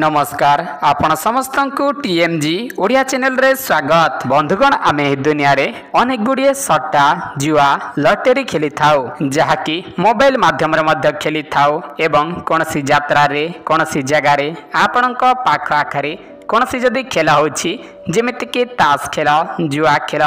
नमस्कार आपण समस्त को टीएमजी ओडिया चैनल रे स्वागत। बंधुगण आमे दुनिया रे अनेक गुड़िए सट्टा जुआ लटरी खेली थाउ जहाँकि मोबाइल माध्यम रे मध्य खेली थाउ एवं कोनसी यात्रा रे कोनसी जगह रे आपणक पाख आखरे कोनसी जदि खेला होछि जेमिति कि ताश खेल जुआ खेल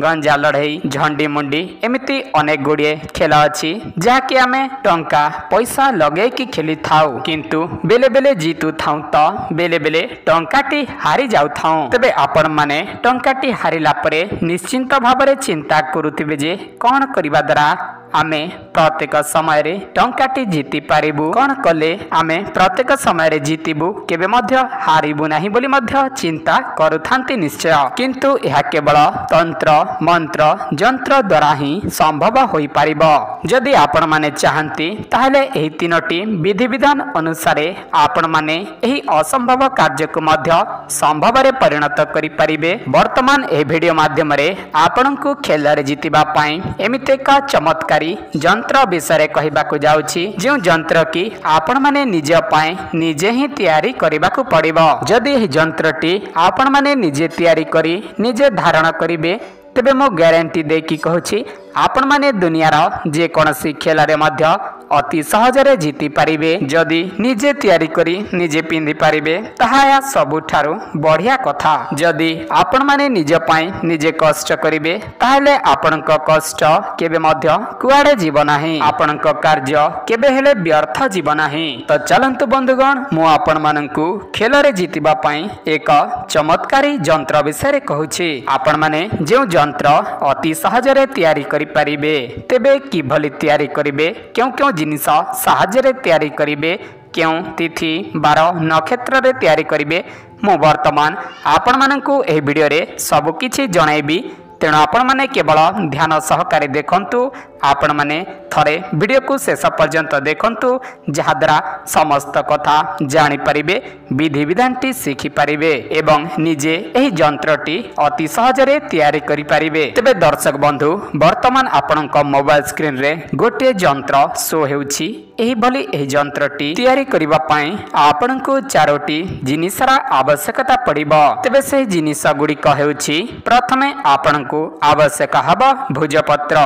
गंजा लड़ई झंडी मुंडी एमिति अनेक गुड़िए खेल अच्छी जहाँकि आमे टंका पैसा लगे कि खेली थाउ किंतु बेले बेले जीतु थाउ तो बेले बेले टंकाटी हारी जाउ थाउ। तबे आपण माने टंकाटी हारिला परे निश्चिंत भावरे चिंता करुथिबे जे कोन करिबा द्वारा आमे प्रत्येक समय रे टंकाटी जीति पारिबु, कोन कले आमे प्रत्येक समय रे जीतिबु केबे मध्य हारिबु नाही बोली मध्य चिंता करुथांती निश्चय। किंतु यह केवल तंत्र मंत्र जंत्र द्वारा ही संभव होई पारिबो। जदि आपण माने चाहंती ताहले एही तीनोटी विधि विधान अनुसार आपण माने एही असंभव कार्य को मध्य संभव रे परिणत करि पारिबे। वर्तमान ए वीडियो माध्यम रे आपण को खेल रे जीतिबा पई एमिते का चमत्कारी जंत्र विषय कहबा को जाउछि जो जंत्र की आपण माने निज पाए निजे ही तैयारी करबा को पड़िबो। जदि एही जंत्रटी आपण माने निजे तैयारी करी निजे धारण करिवे तेबे मो ग्यारंटी दे कि कहूछि आपण माने दुनियार जे कोनसी खेल रे मध्य अति सहजरे जीति पारिबे। जदि निजे तैयारी करी निजे पिंधि पारिबे ताहा सबुठारु बढ़िया कथा। जदि आपण माने निज पाई निजे कष्ट करिबे ताहले आपणक कष्ट केबे मध्य कुआडे जीव नाही, आपणक कार्य केबे हेले व्यर्थ जीव नाही। तो चलंतु बंधुगण मु आपण माननकु खेल रे जीतिबा पई एक चमत्कारी जंत्र विषय कहूछि। आपण माने जे जंत्र अति सहजरे तैयारी करि पारिबे तेबे किभली तैयारी करिबे, क्यों क्यों जिनिस साहाଯ୍ୟରେ तैयारी करिबे, क्यों तिथि बार नक्षत्र रे तैयारी करिबे मु वर्तमान आपण माननकु एही वीडियो रे सब किछि जणाइबी। तेणु आपण माने केवल ध्यान सहकारे देखंतु, आपण माने थरे वीडियो को शेष पर्यंत देखंतु जहाद्वारा समस्त कथा जानि परिबे, विधि विधानटी शिखि परिबे एवं निजे एही जंत्रटी अति सहजरे तैयारी करि परिबे। तबे दर्शक बंधु वर्तमान आपणक मोबाइल स्क्रीन रे गोटे जंत्र शो हेउछि। एही भली एही जंत्रटी तैयारी करिबा पई आपणको चारोटी जिनिसरा आवश्यकता पड़िबो। तबे से जिनिस गुडी हेउछि प्रथमे आपण आवश्यक हब भुजपत्र,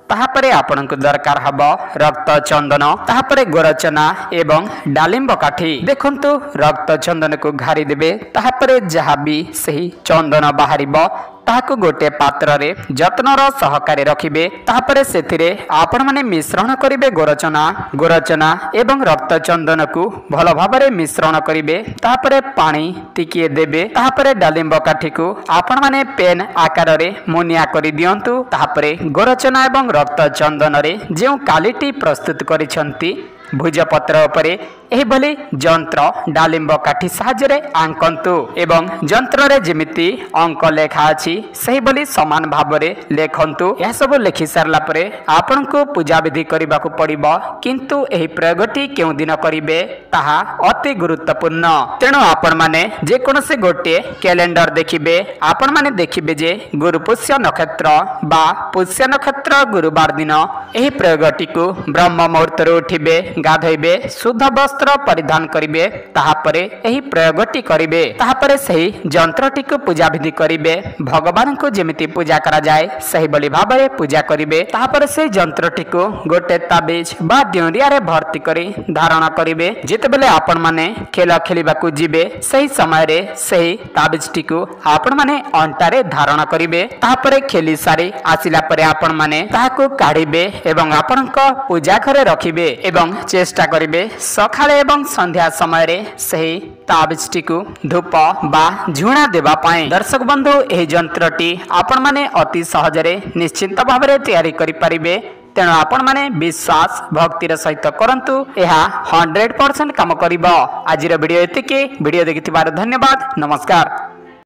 ताहापरे आपनకు दरकार हब रक्त चंदन, ताहापरे गोरचना एवं डालिंब काठी। देखंतु रक्त चंदन को घारी देबे ताहापरे जहा भी सही चंदन बाहरिबो ताहाको गोटे पात्र रे जत्नर सहकारे रखिबे। ताहापरे सेथिरे आपण माने मिश्रण करिबे गोरचना एवं रक्त चंदन को भल भाबरे मिश्रण करिबे। ताहापरे पानी टिकिए देबे। ताहापरे डालिंब काठी को आपण माने पेन आकार रे मुनिया करि दियंतु। ताहापरे गोरचना एवं रक्त चंदन रे जे कालीटी प्रस्तुत करिसंती भुजपत्र उपरे एही भली जंत्र डालिंब काठी साहाଯ୍ୟରେ आंकंतु एवं जंत्र रे जेमिति अंक लेखा अछि सही भली समान भाबरे लेखंतु। यह सब लेखि सारला परे आपन को पूजा विधि करबा को पड़िबो, किंतु एही प्रयोगटी केउ दिन करिवे ताहा अति गुरुत्वपूर्ण। तेणु आपण माने जे कोनसे गोटे कैलेंडर देखिबे आपण माने देखिबे जे गुरु पुष्य नक्षत्र बा पुष्य नक्षत्र गुरुवार दिन एही प्रयोगटी को ब्रह्म मुहूर्त रे उठिबे, गाधइबे, शुद्ध वस्त्र परिधान करिबे, ताहापरे एही प्रयोगटी करिबे। ताहापरे सही जंत्रटी को पूजा विधि करिबे, भगवान को जेमिति पूजा करा जाए सही बलि भाबरे पूजा करिबे। ताहापरे से जंत्रटी को गोटे ताबीज बा दियोरिया रे भर्ती करी धारण करिबे। जेतेबेले आपण माने खेल खेलिबा को जिबे सही समय रे सही ताबीजटी को आपण माने अंटा रे धारण करिबे। ताहापरे खेली सारी आसिला परे आपण माने ताहाको काढिबे एवं आपणक पूजा घरे रखिबे एवं चेष्टा करिबे सकाळे एवं संध्या समय रे सही ताबीजटी को धूप बा झुणा देबा पाए। दर्शक बंधु एही जंत्रटी आपण माने अति सहजरे निश्चिंत भावरे तैयारी करि परिबे। तेणु आपण माने विश्वास भक्तिर सहित करंतु, एहा 100% काम करिबो। आजिर वीडियो एतिके। वीडियो देखिथिबार धन्यवाद। नमस्कार।